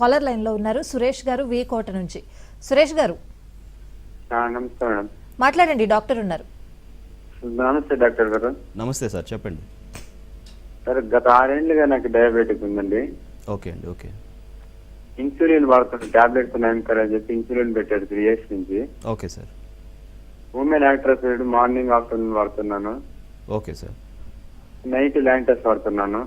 Caller line లో ఉన్నారు సురేష్ గారు వి కోట నుంచి. సురేష్ గారు నమస్తే మేడం. మాట్లాడండి, డాక్టర్ ఉన్నారు. నమస్తే డాక్టర్ గారు. నమస్తే సార్, చెప్పండి. సార్ గత 6 ఏళ్ళుగా నాకు డయాబెటిక్ ఉందండి. ఓకే అండి. ఓకే. ఇన్సులిన్ వాడుతున్న టాబ్లెట్స్ నాయనకర్ అని చెప్పి ఇన్సులిన్ పెట్టారు 3 years నుంచి. Okay sir. ఉమెన్ యాక్ట్రెస్ మార్నింగ్ ఆఫ్టర్నూన్ వాడుతున్నాను. Okay sir. నైట్ ల్యాంటస్ వాడుతున్నాను.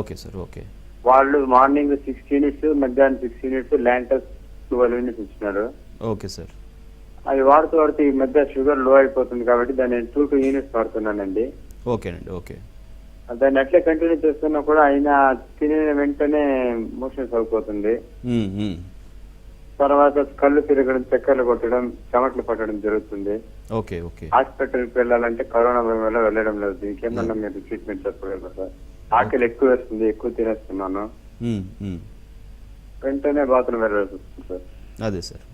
Okay sir. ఓకే. వాళ్ళు మార్నింగ్ 6 units, మధ్యాహ్నం 6 units, ల్యాంటస్ 12 units ఇచ్చినారు. Okay sir. అది వాడుతూ ఈ మధ్య షుగర్ లో అయిపోతుంది కాబట్టి దాన్ని 2 units వాడుతున్నానండి. ఓకేనండి. ఓకే. దాన్ని అట్లే కంటిన్యూ చేస్తున్నా కూడా అయినా తినే వెంటనే మోషన్స్ అయిపోతుంది. తర్వాత కళ్ళు తిరగడం, చక్కర్లు కొట్టడం, చెమటలు పట్టడం జరుగుతుంది. ఓకే. ఓకే. హాస్పిటల్కి వెళ్ళాలంటే కరోనా వల్ల వెళ్ళడం లేదు. దీనికి ఏమన్నా మీరు ట్రీట్మెంట్ చెప్పగలరు సార్? ఆకలి ఎక్కువ వేస్తుంది, ఎక్కువ తినేస్తున్నాను, వెంటనే బాత్రూమ్ వెళ్ళాల్సి వస్తుంది సార్. అదే సార్.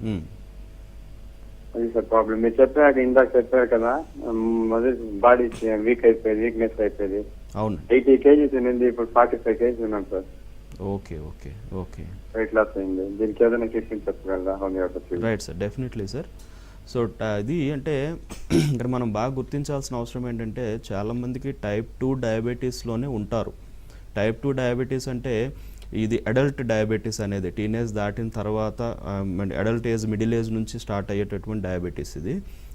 అది సార్ ప్రాబ్లం. మీరు చెప్పాక ఇందాక చెప్పారు కదా, బాడీ వీక్నెస్ అయిపోయింది. అవును. 80 kgs ఉంది, ఇప్పుడు 45 kgs ఉన్నాను sir. Okay. Okay. Okay. Weight loss అయింది. దీనికి ఏదైనా ట్రీట్మెంట్ చెప్పగలరా? Right sir, definitely sir. So ఇది అంటే ఇక్కడ మనం బాగా గుర్తించాల్సిన అవసరం ఏంటంటే, చాలామందికి టైప్ 2 డయాబెటీస్లోనే ఉంటారు. టైప్ 2 డయాబెటీస్ అంటే ఇది అడల్ట్ డయాబెటీస్ అనేది టీనేజ్ దాటిన తర్వాత అడల్ట్ ఏజ్, మిడిల్ ఏజ్ నుంచి స్టార్ట్ అయ్యేటటువంటి డయాబెటీస్ ఇది.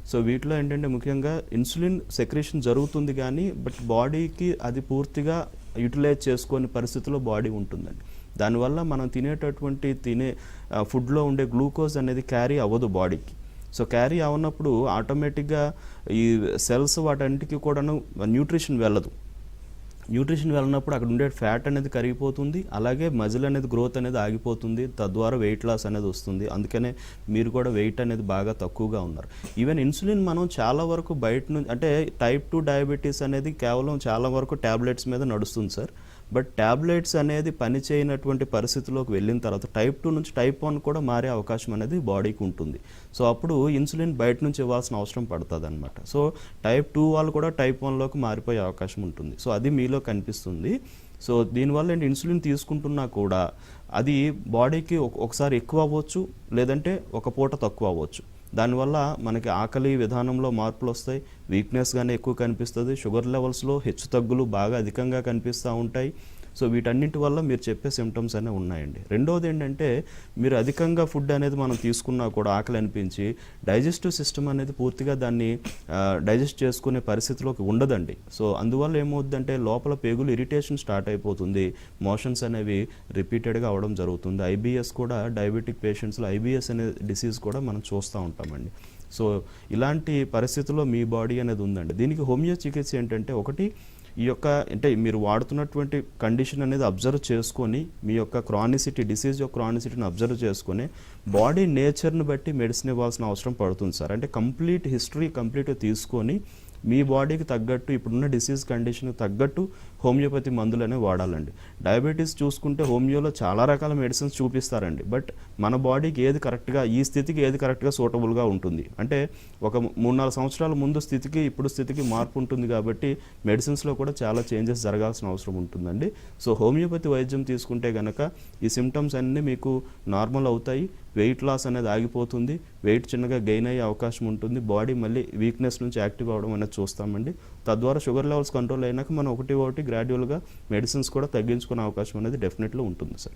సో వీటిలో ఏంటంటే ముఖ్యంగా ఇన్సులిన్ సెక్రేషన్ జరుగుతుంది కానీ బట్ బాడీకి అది పూర్తిగా యూటిలైజ్ చేసుకునే పరిస్థితిలో బాడీ ఉంటుందండి. దానివల్ల మనం తినే ఫుడ్లో ఉండే గ్లూకోజ్ అనేది క్యారీ అవ్వదు బాడీకి. సో క్యారీ అవునప్పుడు ఆటోమేటిక్గా ఈ సెల్స్ వాటన్నిటికీ కూడాను న్యూట్రిషన్ వెళ్ళదు. న్యూట్రిషన్ వెళ్ళినప్పుడు అక్కడ ఉండే ఫ్యాట్ అనేది కరిగిపోతుంది, అలాగే మజిల్ అనేది గ్రోత్ అనేది ఆగిపోతుంది, తద్వారా వెయిట్ లాస్ అనేది వస్తుంది. అందుకనే మీరు కూడా వెయిట్ అనేది బాగా తక్కువగా ఉన్నారు. ఈవెన్ ఇన్సులిన్ మనం చాలా వరకు బయట నుంచి అంటే టైప్ 2 డయాబెటీస్ అనేది కేవలం చాలా వరకు ట్యాబ్లెట్స్ మీద నడుస్తుంది సార్. బట్ ట్యాబ్లెట్స్ అనేది పనిచేయనటువంటి పరిస్థితిలోకి వెళ్ళిన తర్వాత టైప్ 2 నుంచి టైప్ 1 కూడా మారే అవకాశం అనేది బాడీకి ఉంటుంది. సో అప్పుడు ఇన్సులిన్ బయట నుంచి ఇవ్వాల్సిన అవసరం పడుతుంది అనమాట. సో టైప్ 2 వాళ్ళు కూడా టైప్ 1లోకి మారిపోయే అవకాశం ఉంటుంది. సో అది మీలో కనిపిస్తుంది. సో దీనివల్ల ఏంటి, ఇన్సులిన్ తీసుకుంటున్నా కూడా అది బాడీకి ఒకసారి ఎక్కువ అవ్వచ్చు, లేదంటే ఒక పూట తక్కువ అవ్వచ్చు. దానివల్ల మనకి ఆకలి విధానంలో మార్పులు వస్తాయి, వీక్నెస్ గానే ఎక్కువ కనిపిస్తుంది, షుగర్ లెవెల్స్లో హెచ్చు తగ్గులు బాగా అధికంగా కనిపిస్తూ ఉంటాయి. సో వీటన్నిటి వల్ల మీరు చెప్పే సిమ్టమ్స్ అనేవి ఉన్నాయండి. రెండోది ఏంటంటే, మీరు అధికంగా ఫుడ్ అనేది మనం తీసుకున్నా కూడా ఆకలి అనిపించి డైజెస్టివ్ సిస్టమ్ అనేది పూర్తిగా దాన్ని డైజెస్ట్ చేసుకునే పరిస్థితిలోకి ఉండదండి. సో అందువల్ల ఏమవుతుందంటే లోపల పేగులు ఇరిటేషన్ స్టార్ట్ అయిపోతుంది, మోషన్స్ అనేవి రిపీటెడ్గా అవడం జరుగుతుంది. ఐబిఎస్ కూడా డయాబెటిక్ పేషెంట్స్లో ఐబిఎస్ అనే డిసీజ్ కూడా మనం చూస్తూ ఉంటామండి. సో ఇలాంటి పరిస్థితుల్లో మీ బాడీ అనేది ఉందండి. దీనికి హోమియో చికిత్స ఏంటంటే, ఒకటి ఈ యొక్క అంటే మీరు వాడుతున్నటువంటి కండిషన్ అనేది అబ్జర్వ్ చేసుకొని మీ యొక్క క్రానిసిటీ, డిసీజ్ యొక్క క్రానిసిటీని అబ్జర్వ్ చేసుకొని బాడీ నేచర్ని బట్టి మెడిసిన్ ఇవ్వాల్సిన అవసరం పడుతుంది సార్. అంటే కంప్లీట్ హిస్టరీ కంప్లీట్గా తీసుకొని మీ బాడీకి తగ్గట్టు, ఇప్పుడున్న డిసీజ్ కండిషన్కి తగ్గట్టు హోమియోపతి మందులనే వాడాలండి. డయాబెటీస్ చూసుకుంటే హోమియోలో చాలా రకాల మెడిసిన్స్ చూపిస్తారండి. బట్ మన బాడీకి ఏది కరెక్ట్గా, ఈ స్థితికి ఏది కరెక్ట్గా సూటబుల్గా ఉంటుంది అంటే ఒక 3-4 సంవత్సరాల ముందు స్థితికి ఇప్పుడు స్థితికి మార్పు ఉంటుంది కాబట్టి మెడిసిన్స్లో కూడా చాలా చేంజెస్ జరగాల్సిన అవసరం ఉంటుందండి. సో హోమియోపతి వైద్యం తీసుకుంటే కనుక ఈ సిమ్టమ్స్ అన్నీ మీకు నార్మల్ అవుతాయి, వెయిట్ లాస్ అనేది ఆగిపోతుంది, వెయిట్ చిన్నగా గెయిన్ అయ్యే అవకాశం ఉంటుంది, బాడీ మళ్ళీ వీక్నెస్ నుంచి యాక్టివ్ అవ్వడం అనేది చూస్తామండి. తద్వారా షుగర్ లెవెల్స్ కంట్రోల్ అయినాక మనం ఒకటి గ్రాడ్యువల్గా మెడిసిన్స్ కూడా తగ్గించుకునే అవకాశం అనేది డెఫినెట్లీ ఉంటుంది సార్.